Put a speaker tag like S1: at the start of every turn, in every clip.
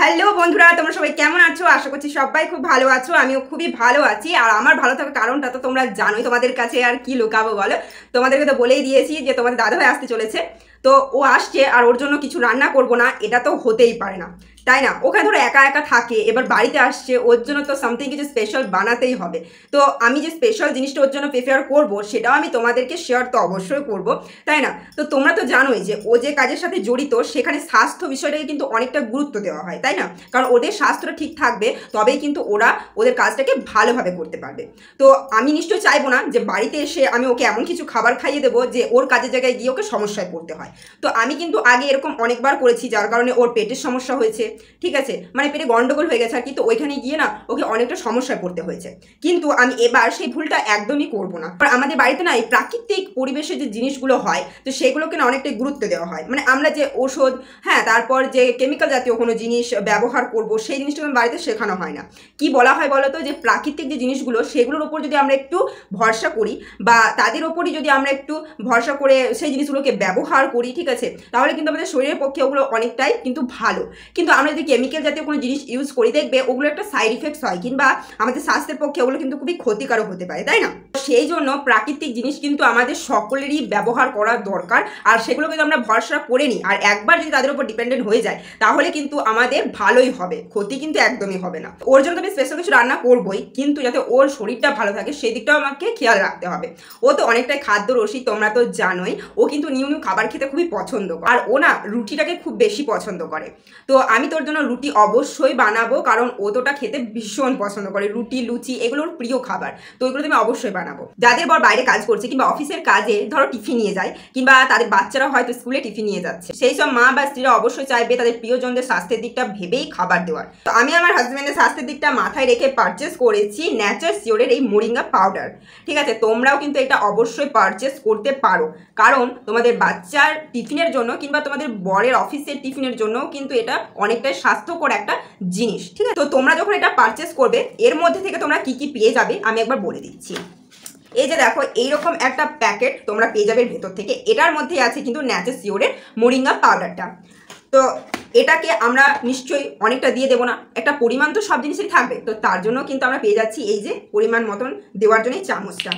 S1: Hello বন্ধুরা, তোমরা সবাই কেমন আছো? আশা করছি সবাই খুব ভালো আছো। আমিও খুবই ভালো আছি। আর আমার ভালো থাকার কারণটা তো তোমরা জানোই, তোমাদের কাছে আর কি লুকাবো বলো। তোমাদেরকে তো বলেই দিয়েছি যে তোমাদের দাদাভাই আসতে চলেছে, তো ও আসছে আর ওর জন্য কিছু রান্না করব না, এটা তো হতেই পারে না, তাই না? ওখানে ধরো একা একা থাকে, এবার বাড়িতে আসছে, ওর জন্য তো সামথিং কিছু স্পেশাল বানাতেই হবে। তো আমি যে স্পেশাল জিনিসটা ওর জন্য প্রিপেয়ার করব সেটাও আমি তোমাদেরকে শেয়ার তো অবশ্যই করব, তাই না? তো তোমরা তো জানোই যে ও যে কাজের সাথে জড়িত সেখানে স্বাস্থ্য বিষয়টাকে কিন্তু অনেকটা গুরুত্ব দেওয়া হয়, তাই না? কারণ ওদের স্বাস্থ্যটা ঠিক থাকবে তবেই কিন্তু ওরা ওদের কাজটাকে ভালোভাবে করতে পারবে। তো আমি নিশ্চয়ই চাইবো না যে বাড়িতে এসে আমি ওকে এমন কিছু খাবার খাইয়ে দেবো যে ওর কাজের জায়গায় গিয়ে ওকে সমস্যায় পড়তে হয়। তো আমি কিন্তু আগে এরকম অনেকবার করেছি, যার কারণে ওর পেটের সমস্যা হয়েছে, ঠিক আছে, মানে পেটে গন্ডগোল হয়ে গেছে আর কি। তো ওইখানে গিয়ে না ওকে অনেকটা সমস্যায় পড়তে হয়েছে, কিন্তু আমি এবার সেই ভুলটা একদমই করব না। আমাদের বাড়িতে না এই প্রাকৃতিক পরিবেশে যে জিনিসগুলো হয় তো সেগুলোকে না অনেকটাই গুরুত্ব দেওয়া হয়। মানে আমরা যে ওষুধ, হ্যাঁ, তারপর যে কেমিক্যাল জাতীয় কোনো জিনিস ব্যবহার করব সেই জিনিসটা বাড়িতে শেখানো হয় না। কি বলা হয় বলো তো, যে প্রাকৃতিক যে জিনিসগুলো সেগুলোর উপর যদি আমরা একটু ভরসা করি বা তাদের ওপরই যদি আমরা একটু ভরসা করে সেই জিনিসগুলোকে ব্যবহার করি, ঠিক আছে, তাহলে কিন্তু আমাদের শরীরের পক্ষে ওগুলো অনেকটাই কিন্তু ভালো। কিন্তু আমরা যদি কেমিক্যাল জাতীয় কোনো জিনিস ইউজ করি, দেখবে ওগুলো একটা সাইড ইফেক্টস হয়, কিংবা আমাদের স্বাস্থ্যের পক্ষে ওগুলো কিন্তু খুবই ক্ষতিকারক হতে পারে, তাই না? সেই জন্য প্রাকৃতিক জিনিস কিন্তু আমাদের সকলেরই ব্যবহার করা দরকার। আর সেগুলো কিন্তু আমরা ভরসা করে নিই, আর একবার যদি তাদের উপর ডিপেন্ডেন্ট হয়ে যায় তাহলে কিন্তু আমাদের ভালোই হবে, ক্ষতি কিন্তু একদমই হবে না। ওর জন্য তো আমি স্পেশাল কিছু রান্না করবোই, কিন্তু যাতে ওর শরীরটা ভালো থাকে সেই দিকটাও আমাকে খেয়াল রাখতে হবে। ও তো অনেকটাই খাদ্য রসিক, তোমরা তো জানোই। ও কিন্তু নিউ নিউ খাবার খেতে খুবই পছন্দ করে, আর ও না রুটিটাকে খুব বেশি পছন্দ করে। তো আমি তোর জন্য রুটি অবশ্যই বানাবো, কারণ ও তোটা খেতে ভীষণ পছন্দ করে। রুটি, লুচি এগুলোর প্রিয় খাবার, তো এগুলো আমি অবশ্যই বানাবো। যাদের বর বাইরে কাজ করছে কিংবা অফিসের কাজে ধরো টিফিন নিয়ে যায়, কিংবা তাদের বাচ্চারা হয়তো স্কুলে টিফিন নিয়ে যাচ্ছে, সেই সব মা বা স্ত্রীরা অবশ্যই চাইবে তাদের প্রিয়জনদের স্বাস্থ্যের দিকটা ভেবেই খাবার দেওয়ার। তো আমি আমার হাজব্যান্ডের স্বাস্থ্যের দিকটা মাথায় রেখে পারচেস করেছি ন্যাচার শিওরের এই মোরিঙ্গা পাউডার, ঠিক আছে? তোমরাও কিন্তু এটা অবশ্যই পারচেস করতে পারো, কারণ তোমাদের বাচ্চার টিফিনের জন্য কিংবা তোমাদের বরের অফিসের টিফিনের জন্য কিন্তু এটা অনেকটাই স্বাস্থ্যকর একটা জিনিস, ঠিক আছে? তো তোমরা যখন এটা পারচেস করবে এর মধ্যে থেকে তোমরা কি কি পেয়ে যাবে আমি একবার বলে দিচ্ছি। এই যে দেখো, এইরকম একটা প্যাকেট তোমরা পেয়ে যাবে ভেতর থেকে। এটার মধ্যে আছে কিন্তু ন্যাচার শিওরের মোরিঙ্গা পাউডারটা। তো এটাকে আমরা নিশ্চয়ই অনেকটা দিয়ে দেবো না, একটা পরিমাণ তো সব জিনিসই থাকবে, তো তার জন্য কিন্তু আমরা পেয়ে যাচ্ছি এই যে পরিমাণ মতন দেওয়ার জন্য চামচটা।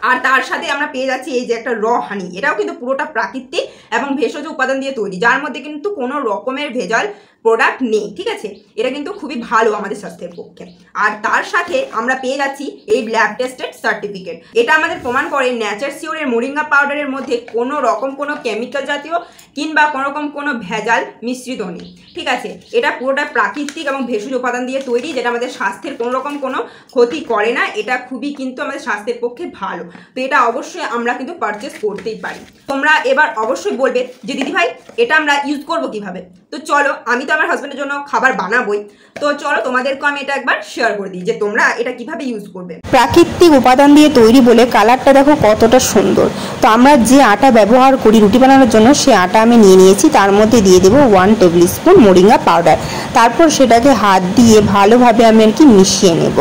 S1: আর তার সাথে আমরা পেয়ে যাচ্ছি এই যে একটা র হানি, এটাও কিন্তু পুরোটা প্রাকৃতিক এবং ভেষজ উপাদান দিয়ে তৈরি, যার মধ্যে কিন্তু কোনো রকমের ভেজাল প্রোডাক্ট নেই, ঠিক আছে? এটা কিন্তু খুবই ভালো আমাদের স্বাস্থ্যের পক্ষে। আর তার সাথে আমরা পেয়ে যাচ্ছি এই ল্যাব টেস্টেড সার্টিফিকেট। এটা আমাদের প্রমাণ করে ন্যাচার শিওরের মোরিঙ্গা পাউডারের মধ্যে কোনো রকম কোনো কেমিক্যাল জাতীয় কিংবা কোনো রকম কোনো ভেজাল মিশ্রিত নেই, ঠিক আছে? এটা পুরোটা প্রাকৃতিক এবং ভেষজ উপাদান দিয়ে তৈরি, যেটা আমাদের স্বাস্থ্যের কোনো রকম কোনো ক্ষতি করে না। এটা খুবই কিন্তু আমাদের স্বাস্থ্যের পক্ষে ভালো। তো এটা অবশ্যই আমরা কিন্তু পারচেস করতেই পারি। তোমরা এবার অবশ্যই বলবে যে দিদিভাই এটা আমরা ইউজ করবো কিভাবে? তো চলো, আমি তো আমার হাজব্যান্ডের জন্য খাবার বানাবোই, তো চলো তোমাদেরকে আমি এটা একবার শেয়ার করে দিই যে তোমরা এটা কিভাবে ইউজ করবে।
S2: প্রাকৃতিক উপাদান দিয়ে তৈরি বলে কালারটা দেখো কতটা সুন্দর। তো আমরা যে আটা ব্যবহার করি রুটি বানানোর জন্য সেই আটা আমি নিয়ে নিয়েছি, তার মধ্যে দিয়ে দেবো 1 টেবিল স্পুন মোরিঙ্গা পাউডার। তারপর সেটাকে হাত দিয়ে ভালোভাবে আমি আর কি মিশিয়ে নেব।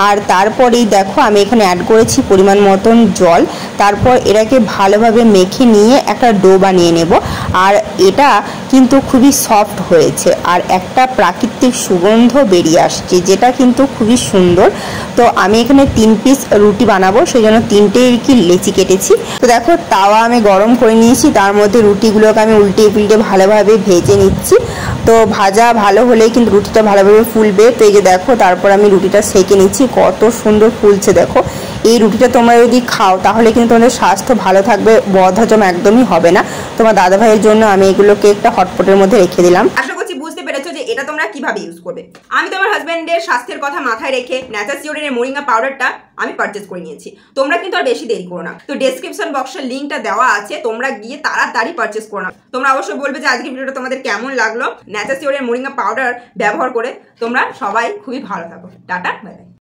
S2: আর তারপরেই দেখো আমি এখানে অ্যাড করেছি পরিমাণ মতন জল। তারপর এটাকে ভালোভাবে মেখে নিয়ে একটা ডো বানিয়ে নেব। আর এটা কিন্তু খুবই সফট হয়েছে আর একটা প্রাকৃতিক সুগন্ধ বেরিয়ে আসছে, যেটা কিন্তু খুবই সুন্দর। তো আমি এখানে 3 পিস রুটি বানাবো, সেই জন্য 3টে কি লেচি কেটেছি। তো দেখো তাওয়া আমি গরম করে নিয়েছি, তার মধ্যে রুটিগুলোকে আমি উল্টে পিল্টে ভালোভাবে ভেজে নিচ্ছি। তো ভাজা ভালো হলেই কিন্তু রুটিটা ভালোভাবে ফুলবে। তো এই যে দেখো তারপর আমি রুটিটা সেঁকে নিচ্ছি, কত সুন্দর ফুলছে দেখো। এই রুটিটা তোমরা যদি খাও তাহলে কিন্তু তোমাদের স্বাস্থ্য ভালো থাকবে, বদহজম একদমই হবে না। তোমার দাদাভাইয়ের জন্য আমি এগুলোকে একটা হটপটের মধ্যে রেখে দিলাম।
S1: আশা করছি বুঝতে পেরেছো যে এটা তোমরা কিভাবে ইউজ করবে। আমি তো আমার হাজব্যান্ডের স্বাস্থ্যের কথা মাথায় রেখে ন্যাচার শিওরের মোরিঙ্গা পাউডারটা আমি পারচেস করে নিয়েছি। তোমরা কিন্তু আর বেশি দেরি করো না, তো ডেসক্রিপশন বক্সের লিঙ্কটা দেওয়া আছে, তোমরা গিয়ে তাড়াতাড়ি পারচেস করো না। তোমরা অবশ্যই বলবে যে আজকের ভিডিওটা তোমাদের কেমন লাগলো। ন্যাচার শিওরের মোরিঙ্গা পাউডার ব্যবহার করে তোমরা সবাই খুবই ভালো থাকো। Tata, bye bye.